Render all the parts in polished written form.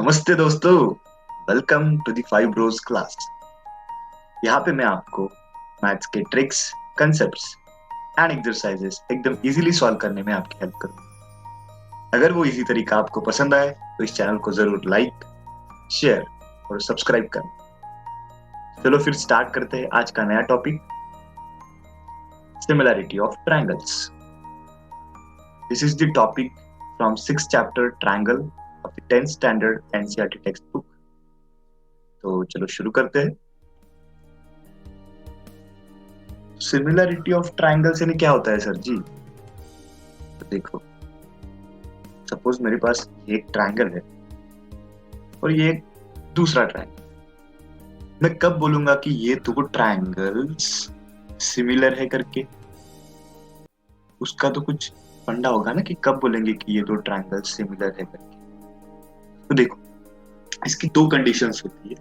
नमस्ते दोस्तों। Welcome to the Five Bros class. यहाँ पे मैं आपको मैथ्स के ट्रिक्स, कंसेप्ट्स एंड एक्सरसाइजेस एकदम इजीली सॉल्व करने में आपकी हेल्प करूंगा। अगर वो इजी तरीका आपको पसंद आए तो इस चैनल को जरूर लाइक, शेयर और सब्सक्राइब करें। चलो फिर स्टार्ट करते हैं आज का नया topic, similarity of triangles. This is the topic from 6th chapter triangle of the 10th standard NCERT text book. तो चलो शुरू करते हैं। सिमिलैरिटी ऑफ ट्रायंगल्स यानी क्या होता है सर जी? तो देखो, सपोज मेरे पास ये एक ट्रायंगल है और ये एक दूसरा ट्रायंगल। मैं कब बोलूंगा कि ये दो ट्रायंगल्स सिमिलर है करके? उसका तो कुछ फंडा होगा ना कि कब बोलेंगे कि ये दो ट्रायंगल्स सिमिलर है करके। तो देखो, इसकी दो कंडीशंस होती है।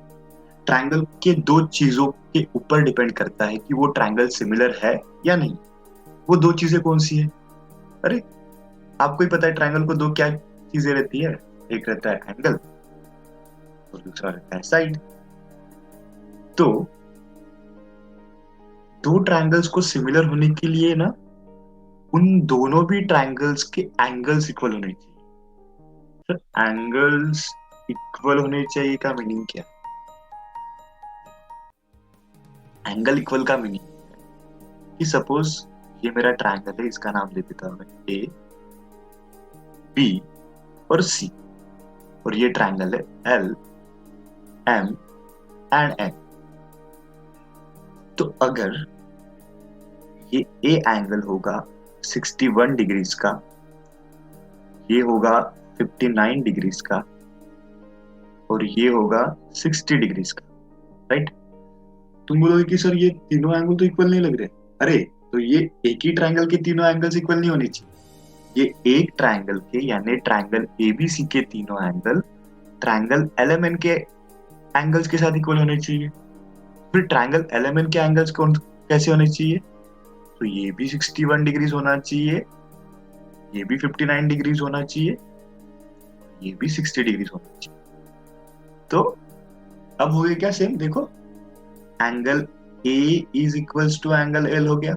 ट्रायंगल के दो चीजों के ऊपर डिपेंड करता है कि वो ट्रायंगल सिमिलर है या नहीं। वो दो चीजें कौन सी है? अरे, आपको ही पता है ट्रायंगल को दो क्या चीजें रहती है। एक रहता है एंगल और दूसरा रहता है साइड। तो दो ट्रायंगल्स को सिमिलर होने के लिए ना, उन दोनों भी ट्रायंगल्स के एंगल्स इक्वल होने चाहिए। सर, एंगल्स इक्वल होने चाहिए का मीनिंग क्या? एंगल इक्वल का मीनिंग कि सपोज ये मेरा ट्रायंगल है, इसका नाम ले देता हूं मैं ए, बी और सी। और ये ट्रायंगल है एल, एम एंड एन। तो अगर ये ए एंगल होगा 61 डिग्रीज का, ये होगा 59 डिग्रीज का और ये होगा 60 डिग्रीज का, राइट? तुम बोलोगे कि सर ये तीनों एंगल तो इक्वल नहीं लग रहे। अरे, तो ये एक ही ट्रायंगल के तीनों एंगल्स इक्वल नहीं होने चाहिए। ये एक ट्रायंगल के यानी ट्रायंगल एबीसी के तीनों एंगल ट्रायंगल एलएमएन के एंगल्स के साथ इक्वल होने चाहिए। फिर ट्रायंगल एलएमएन के एंगल्स कौन कैसे होने चाहिए? तो ये भी 61 डिग्रीज होना चाहिए, ये भी 59 डिग्रीज होना चाहिए, ये भी 60 डिग्रीज होना चाहिए। तो अब हो गया क्या सेम? देखो, angle A is equals to angle L हो गया,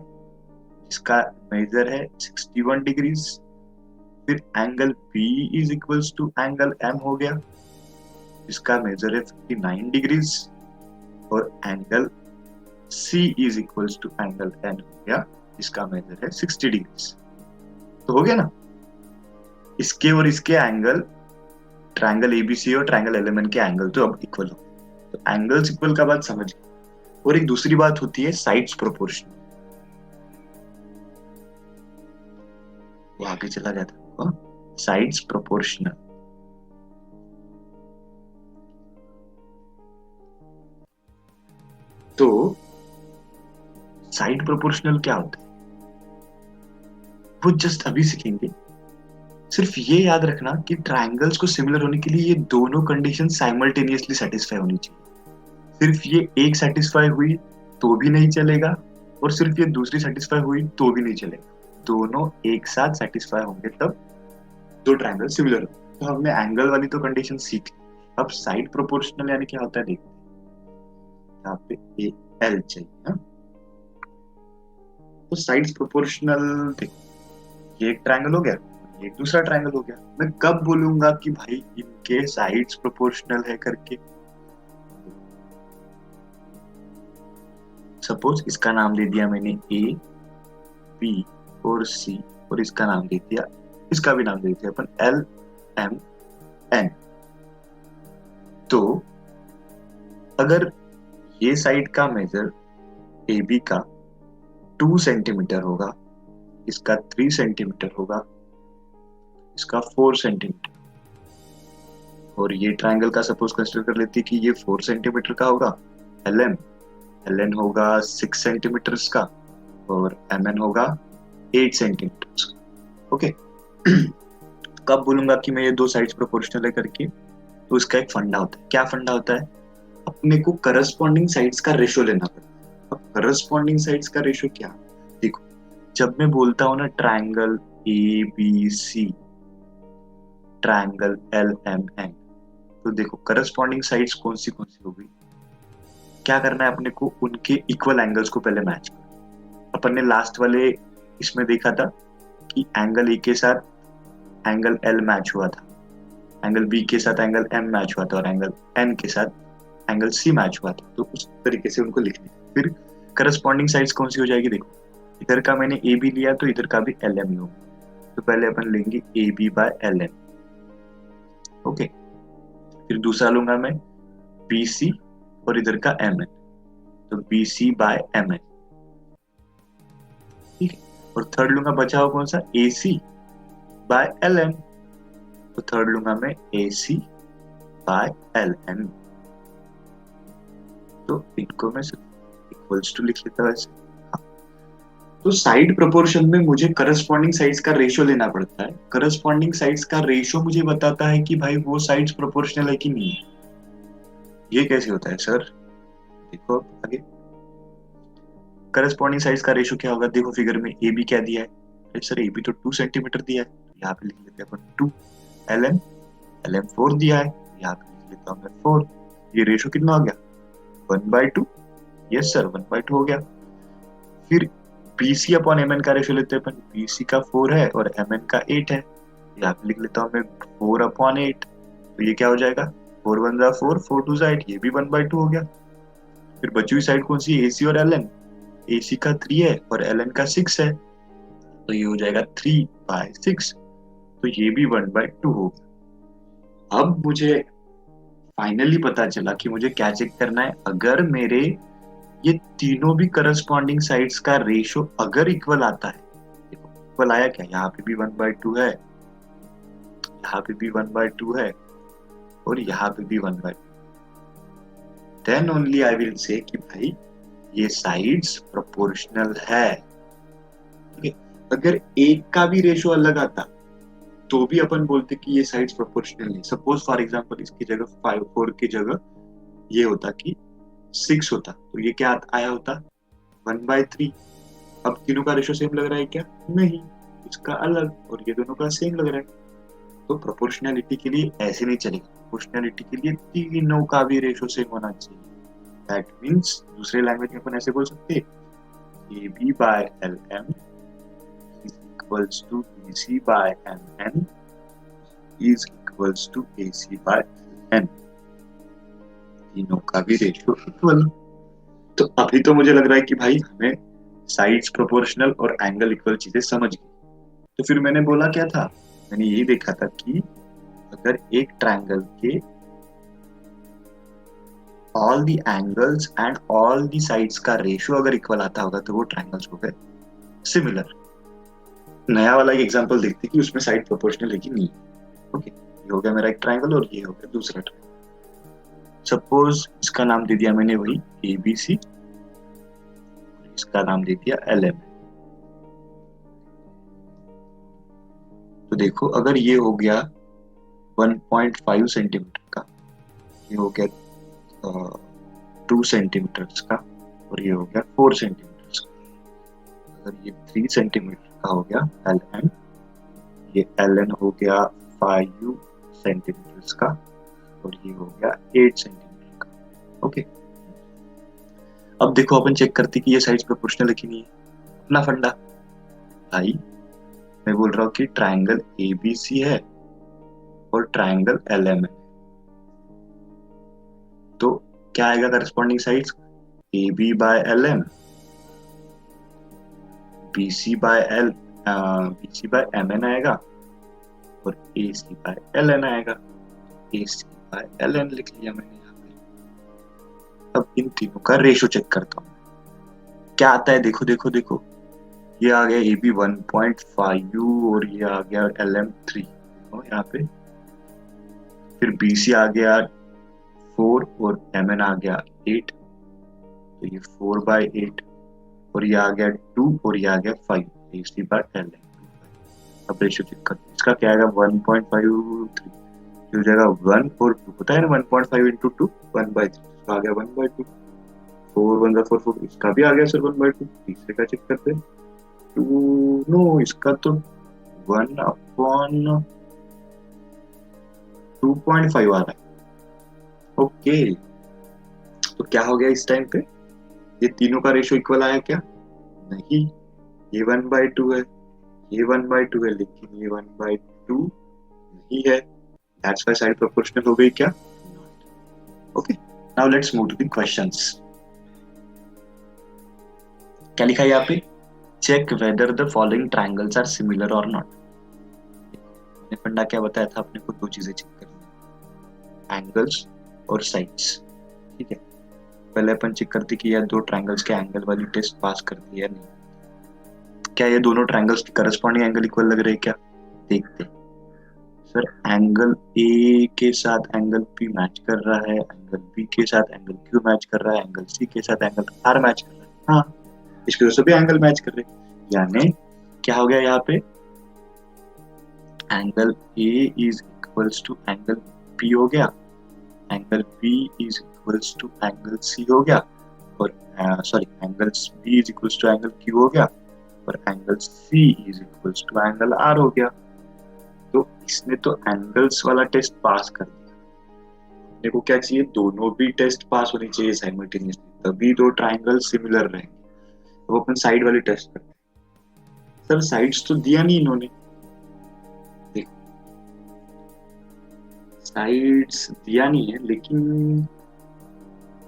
इसका मेजर है 61 डिग्रीज। फिर angle B is equals to angle M हो गया, इसका मेजर है 59 डिग्रीज। और angle C is equals to angle N हो गया, इसका मेजर है 60 डिग्रीज। तो हो गया ना, इसके और इसके एंगल, ट्रायंगल एबीसी और ट्रायंगल एलएमएन के एंगल तो अब इक्वल हो। तो एंगल्स इक्वल का बात समझ गए। और एक दूसरी बात होती है साइड्स प्रोपोर्शनल। वो आगे चला जाता है साइड्स प्रोपोर्शनल। तो साइड प्रोपोर्शनल क्या होता है वो जस्ट अभी सीखेंगे। सिर्फ ये याद रखना कि ट्रायंगल्स को सिमिलर होने के लिए ये दोनों कंडीशन साइमल्टेनियसली सेटिस्फाई होनी चाहिए। सिर्फ ये एक सेटिस्फाई हुई तो भी नहीं चलेगा और सिर्फ ये दूसरी सेटिस्फाई हुई तो भी नहीं चलेगा। दोनों एक साथ सेटिस्फाई होंगे तब दो ट्रायंगल सिमिलर होंगे। तो हमने एंगल वाली तो कंडीशन सीख ली। अब साइड प्रोपोर्शनल यानी क्या होता है देखते हैं। यहाँ पे ए एल चाहिए ना, तो साइड्स प्रोपोर्शनल देखो, ये एक ट्रायंगल हो गया, ये एक दूसरा ट्रायंगल हो गया। मैं कब बोलूंगा कि भाई इनके साइड्स प्रोपोर्शनल है करके? सपोज इसका नाम दे दिया मैंने ए, बी और सी, और इसका नाम दे दिया, इसका भी नाम दे दिया अपन एल, एम, एन। तो अगर ये साइड का मेजर ए बी का 2 सेंटीमीटर होगा, इसका 3 सेंटीमीटर होगा, इसका 4 सेंटीमीटर, और ये ट्रायंगल का सपोज कंसिडर कर लेते हैं कि ये 4 सेंटीमीटर का होगा, एल एम, एल एन होगा 6 सेंटीमीटर का और एम एन होगा 8 सेंटीमीटर का। ओके। कब बोलूंगा कि मैं ये दो साइड्स प्रोपोर्शनल है करके? तो इसका एक फंडा होता है। क्या फंडा होता है? अपने को करस्पॉन्डिंग साइड्स का रेशो लेना पड़ता है। अब करस्पॉन्डिंग साइड्स का रेशो क्या? देखो, जब मैं बोलता हूं ना triangle A B C, triangle L M N, तो देखो करस्पॉन्डिंग साइड्स कौन सी होगी, क्या करना है अपने को, उनके इक्वल एंगल्स को पहले मैच करना। अपन ने लास्ट वाले इसमें देखा था कि एंगल ए के साथ एंगल एल मैच हुआ था, एंगल बी के साथ एंगल एम मैच हुआ था और एंगल एन के साथ एंगल सी मैच हुआ था। तो उस तरीके से उनको लिख लिया। फिर करस्पॉन्डिंग साइड्स कौन सी हो जाएगी, देखो इधर का मैंने ए बी लिया तो इधर का भी एल एम ही होगा। तो पहले अपन लेंगे A B by L M. Okay, फिर दूसरा लूंगा मैं बी सी और इधर का एम एन, तो B C by M N. ठीक है, और थर्ड लूंगा बचा हुआ कौन सा, A C by L M. तो थर्ड लूंगा मैं A C by L M. तो इनको मैं इक्वल्स टू लिख लेता हूं ऐसे। हाँ। तो साइड प्रोपोर्शन में मुझे करस्पॉन्डिंग साइड्स का रेशियो लेना पड़ता है। करस्पॉन्डिंग साइड्स का रेशियो मुझे बताता है कि भाई वो साइड्स प्रोपोर्शनल है कि नहीं है। ये कैसे होता है सर, देखो आगे करस्पॉन्डिंग साइड्स का रेशियो क्या होगा। देखो फिगर में ए बी क्या दिया है, अरे सर ए बी तो 2 सेंटीमीटर दिया है, यहाँ पे लिख लेते हैं अपन 2। एल एम 4 दिया है, यहाँ पे लिख लेता हूँ मैं 4। ये रेशियो कितना हो गया, 1/2। यस सर 1/2 हो गया। फिर BC अपॉन MN का रेशियो लेते हैं अपन, BC का 4 है और MN का 8 है, यहाँ पे लिख लेता हूँ मैं 4/8। तो ये क्या हो जाएगा, 4 1 जा 4, 4 2 जा 8, ये भी 1/2 हो गया। फिर बची हुई साइड कौन सी है, AC और LN। AC का 3 है और LN का 6 है, तो ये हो जाएगा 3/6। तो ये भी 1/2 हो गया। अब मुझे फाइनली पता चला कि मुझे क्या चेक करना है, अगर मेरे ये तीनों भी करस्पॉन्डिंग साइड्स का रेशियो अगर इक्वल आता है, देखो इक्वल आया क्या, यहाँ पे भी 1/2 है, यहाँ पे भी 1/2 है और यहाँ पे भी 1/2, then only I will say कि भाई ये साइड्स प्रोपोर्शनल है। ठीक है, अगर एक का भी रेशियो अलग आता तो भी अपन बोलते कि ये साइड्स प्रोपोर्शनल नहीं। सपोज फॉर एग्जांपल इसकी जगह 5 4 की जगह ये होता कि 6 होता, तो ये क्या आया होता 1/3। अब तीनों का रेशियो सेम लग रहा है क्या, नहीं, इसका अलग और ये दोनों का सेम लग रहा है। तो प्रोपोर्शनैलिटी के लिए ऐसे नहीं चलेगा, प्रोपोर्शनैलिटी के लिए तीनों का भी रेशियो सेम होना चाहिए। दैट मींस दूसरे लैंग्वेज में अपन ऐसे बोल सकते हैं A B by L M is equals to B C by M N is equals to A C by N, तीनों का भी रेशियो इक्वल। तो अभी तो मुझे लग रहा है कि भाई हमें साइड्स प्रोपोर्शनल और एंगल इक्वल चीजें समझ गई। तो फिर मैंने बोला क्या था, मैंने यही देखा था कि अगर एक ट्रायंगल के all the angles and all the sides का रेशियो अगर इक्वल आता होगा तो वो ट्रायंगल्स हो गए सिमिलर। नया वाला एक एग्जांपल देखते कि उसमें साइड प्रोपोर्शनल है कि नहीं। ओके, ये हो गया मेरा एक ट्रायंगल और ये हो गया दूसरा ट्रायंगल। सपोज इसका नाम दे दिया मैंने वही ABC, इसका नाम दे दिया LM। तो देखो अगर ये हो गया 1.5 सेंटीमीटर का, ये हो गया 2 सेंटीमीटर का और ये हो गया 4 सेंटीमीटर का। अगर ये 3 सेंटीमीटर का हो गया LN, ये LN हो गया 5 सेंटीमीटर का और ये हो गया 8 सेंटीमीटर का। ओके, अब देखो अपन चेक करते कि ये साइड्स प्रोपोर्शनल है कि नहीं है। अपना फंडा भाई, मैं बोल रहा हूँ कि ट्रायंगल ABC है और ट्रायंगल LM है, तो क्या आएगा corresponding sides, AB by LM, BC by MN आएगा और AC बाय LN आएगा। AC बाय LN लिख लिया मैंने यहाँ पे। अब इन तीनों का रेशियो चेक करता हूँ क्या आता है। देखो देखो देखो, ये आ गया AB 1.5 और ये आ गया LM 3 यहाँ पे। फिर BC आ गया 4 और MN आ गया 8, तो ये 4/8 और ये आ गया 2 और ये आ गया 5, AC बाय LM। अब रेशियो चेक करते हैं, इसका क्या आएगा 1.53, हो जाएगा 1 और 2 होता है ना, 1.5 इंटू 2 1/3, इसका आ गया 1/2। 4 1 4 4, इसका भी आ गया सर 1/2। तीसरे का चेक करते हैं, 2 नो, इसका तो 1/2.5 आ रहा है। ओके, तो क्या हो गया इस टाइम पे, ये तीनों का रेशियो इक्वल आया क्या? नहीं, ये 1/2 है, ये 1/2 है, लेकिन ये 1/2 नहीं है। दैट्स व्हाई साइड प्रोपोर्शनल हो गई क्या? Okay, now let's move to the questions. क्या लिखा है यहाँ पे? Check whether the following triangles are similar और नॉट। मैंने फंडा क्या बताया था अपने को? दो चीजें चेक करनी, एंगल्स और साइड्स। ठीक है, पहले अपन चेक करते कि यार दो ट्रायंगल्स के एंगल वाली टेस्ट पास करती है या नहीं। क्या ये दोनों ट्रायंगल्स के करस्पॉन्डिंग एंगल इक्वल लग रहे हैं क्या? देखते हैं। सर, एंगल ए के साथ एंगल पी मैच कर रहा है, एंगल बी के साथ एंगल क्यू मैच कर रहा है, एंगल सी के साथ एंगल आर मैच कर रहा है। हाँ, इसके तो सभी एंगल मैच कर रहे हैं, यानी क्या हो गया यहाँ पे? Angle A is equals to angle P हो गया, angle B is equals to angle C हो गया, और sorry angle B is equals to angle Q हो गया, और angle C is equals to angle R हो गया। तो इसने तो एंगल्स वाला टेस्ट पास कर दिया। अपने को क्या चाहिए? दोनों भी टेस्ट पास होनी चाहिए साइमल्टेनियसली, तभी दो ट्राइंगल सिमिलर रहेंगे। तो अपन साइड वाली टेस्ट करते हैं। सर, साइड्स तो दिया नहीं इन्होंने, देखो साइड्स दिया नहीं है, लेकिन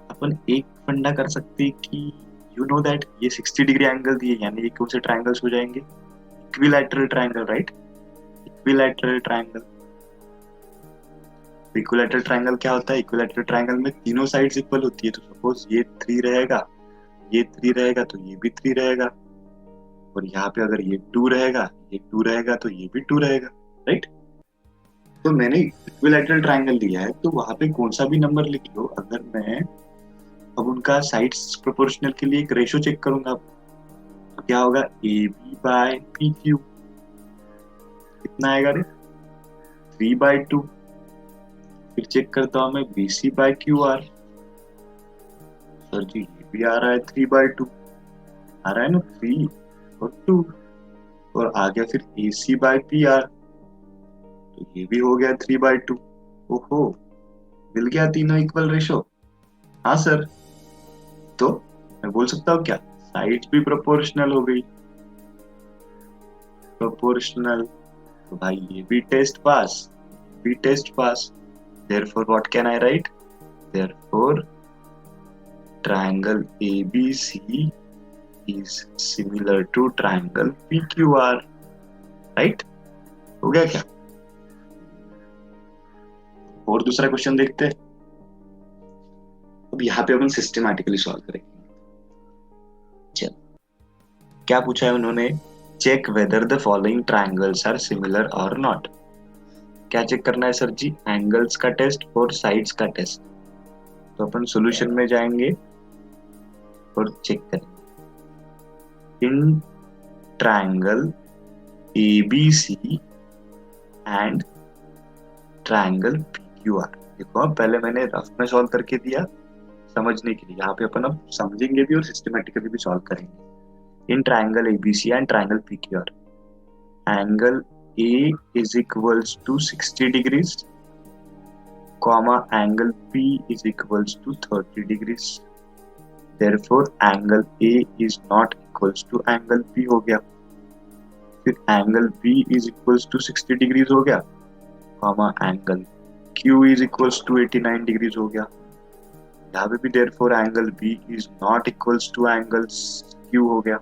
अपन एक फंडा कर सकते हैं कि यू नो दैट ये 60 डिग्री एंगल दिए, यानी ये कौन से ट्राइंगल्स हो जाएंगे? Equilateral triangle, right? Equilateral triangle. Equilateral triangle क्या होता है? इक्विलैटरल ट्राइंगल में तीनों साइड्स इक्वल होती है। तो सपोज ये 3 रहेगा, ये 3 रहेगा, तो ये भी 3 रहेगा, और यहाँ पे अगर ये 2 रहेगा, ये 2 रहेगा, तो ये भी 2 रहेगा, राइट? तो मैंने इक्विलैटरल ट्राइंगल लिया है, तो वहां पे कौन सा भी नंबर लिख लो, अगर मैं अब उनका साइड्स प्रोपोर्शनल के लिए एक रेशो चेक करूंगा, तो क्या होगा? A B by P Q. कितना आएगा रे? 3/2। फिर चेक करता हूँ मैं B C by Q R. Sir ji, ये भी आ रहा है 3/2, आ रहा है ना, 3 और 2। और आ गया फिर ए सी बाय पी आर, तो ये भी हो गया 3/2। ओहो, मिल गया तीनों इक्वल रेशो। हाँ सर, तो मैं बोल सकता हूँ क्या? साइड्स भी प्रोपोर्शनल हो गई, प्रोपोर्शनल। तो भाई ये भी टेस्ट पास, भी test pass. therefore what can I write? Therefore triangle ABC is similar to triangle PQR, right? हो गया क्या? और दूसरा क्वेश्चन देखते हैं। अब यहाँ पे अपन सिस्टमैटिकली सॉल्व करेंगे। चल, क्या पूछा है उन्होंने? Check whether the following triangles are similar और नॉट। क्या चेक करना है सर जी? एंगल्स का टेस्ट और साइड्स का टेस्ट। तो अपन सॉल्यूशन में जाएंगे और चेक करेंगे इन triangle ABC and triangle PQR। देखो, अब पहले मैंने रफ में सॉल्व करके दिया समझने के लिए, यहाँ पे अपन अब समझेंगे भी और सिस्टमेटिकली भी सॉल्व करेंगे। इन triangle ABC and triangle PQR, angle A is equals to 60 degrees, comma angle B is equals to 30 degrees. Therefore angle A is not equals to angle B हो गया। फिर angle B is equals to 60 degrees हो गया, comma angle Q is equals to 89 degrees हो गया। यहाँ पे भी therefore angle B is not equals to angle Q हो गया,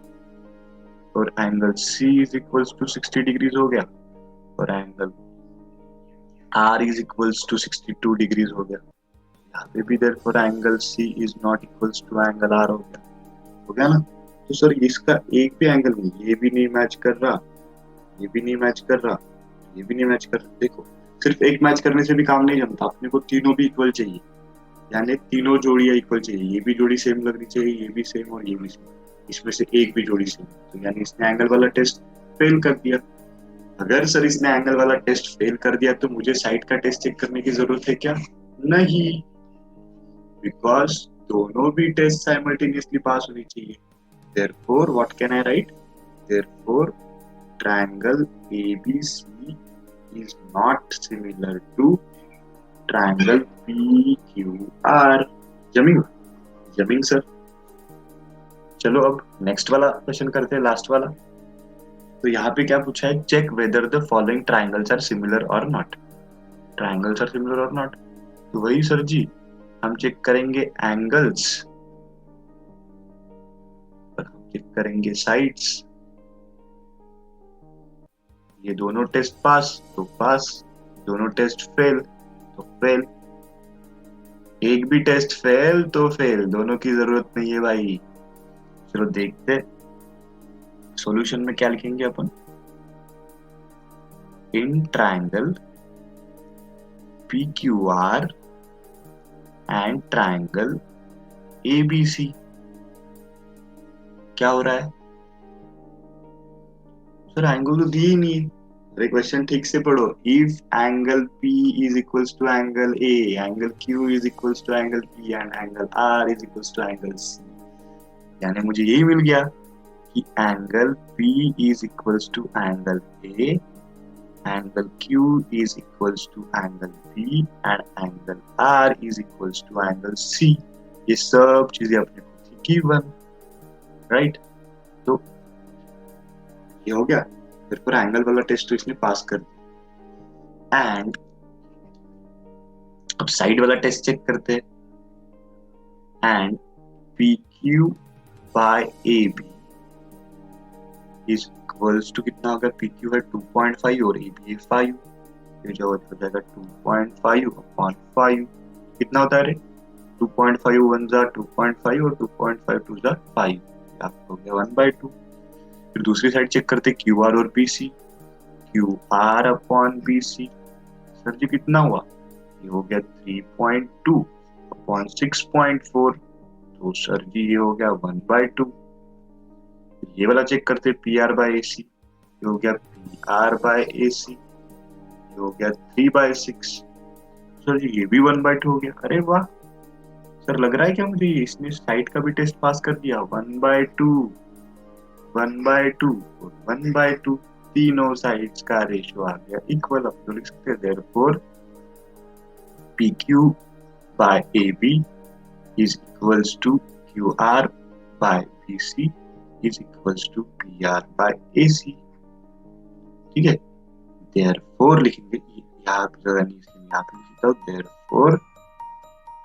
और angle C is equals to 60 degrees हो गया, और angle R is equals to 62 degrees हो गया। यहाँ पे भी therefore angle C is not equals to angle R हो गया ना? तो सर इसका एक भी एंगल नहीं, ये भी नहीं मैच कर रहा, ये भी नहीं मैच कर रहा, ये भी नहीं मैच कर रहा। देखो, सिर्फ एक मैच करने से भी काम नहीं जमता, अपने को तीनों भी इक्वल चाहिए, यानी तीनों जोड़ियां इक्वल चाहिए। ये भी जोड़ी सेम लगनी चाहिए, ये भी सेम और ये भी सेम, इसमें से एक भी जोड़ी सेम। तो यानी इसने एंगल वाला टेस्ट फेल कर दिया। अगर सर इसने एंगल वाला टेस्ट फेल कर दिया, तो मुझे साइड का टेस्ट चेक करने की जरूरत है क्या? नहीं, बिकॉज दोनों भी टेस्ट साइमल्टेनियसली पास होनी चाहिए। therefore what can I write? therefore triangle ABC is not similar to triangle P Q are. जमीन जमीन सर। चलो अब नेक्स्ट वाला क्वेश्चन करते हैं, लास्ट वाला। तो यहाँ पे क्या पूछा है, check whether the following triangles are similar और नॉट। ट्राइंगल्स आर सिमिलर और नॉट, तो वही सर जी, हम चेक करेंगे एंगल्स और हम चेक करेंगे साइड्स। ये दोनों टेस्ट पास तो पास, दोनों टेस्ट फेल तो फेल, एक भी टेस्ट फेल तो फेल, दोनों की जरूरत नहीं है भाई। चलो देखते सॉल्यूशन में क्या लिखेंगे अपन। In triangle P Q R and triangle A B C, क्या हो रहा है सर, एंगल तो दिए ही नहीं है। अरे क्वेश्चन ठीक से पढ़ो। If angle P is equals to angle A, angle Q is equals to angle P and angle R is equals to angle C, यानी मुझे यही मिल गया कि angle P is equals to angle A, angle Q is equals to angle B and angle R is equals to angle C। ये सब चीजें अपने को थी गिवन, राइट। तो ये हो गया, फिर पूरा एंगल वाला टेस्ट तो इसने पास कर दिया। एंड अब साइड वाला टेस्ट चेक करते हैं। And P Q by A B is equals to कितना होगा, पी क्यू है 2.5 और ए बी है 5, फिर जो हो जाएगा 2.5 अपॉन 5, कितना होता है रे, 2.5 वन जा 2.5 और 2.5 टू जा 5, हो गया 1/2। फिर दूसरी साइड चेक करते क्यू आर और B C, Q R upon B C, sir ji कितना हुआ, ये हो गया 3.2 अपॉन 6.4, तो सर जी ये हो गया 1/2। ये वाला चेक करते पी आर बाय ए सी, ये हो गया पी आर बाय ए सी, ये हो गया 3/6, सर जी ये भी 1/2 हो गया। अरे वाह सर, लग रहा है क्या मुझे इसने साइड का भी टेस्ट पास कर दिया। 1/2 1/2 और 1/2, तीनों साइड्स का रेशियो आ गया इक्वल। अब तो लिख सकते हैं therefore P Q by A B is equals to QR by BC is equals to PR by AC। ठीक है, therefore लिखेंगे, यहाँ पे जगह नहीं इसलिए यहाँ पे लिखता हूँ therefore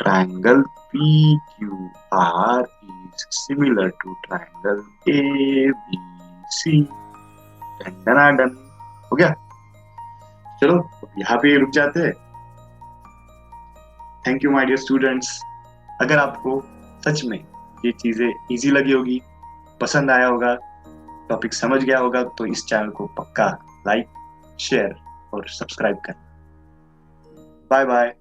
triangle PQR is similar to triangle ABC। Done हो गया। चलो यहाँ पे रुक जाते हैं। Thank you my dear students. अगर आपको सच में ये चीजें इजी लगी होगी, पसंद आया होगा, टॉपिक समझ गया होगा, तो इस चैनल को पक्का लाइक शेयर और सब्सक्राइब करें। Bye bye.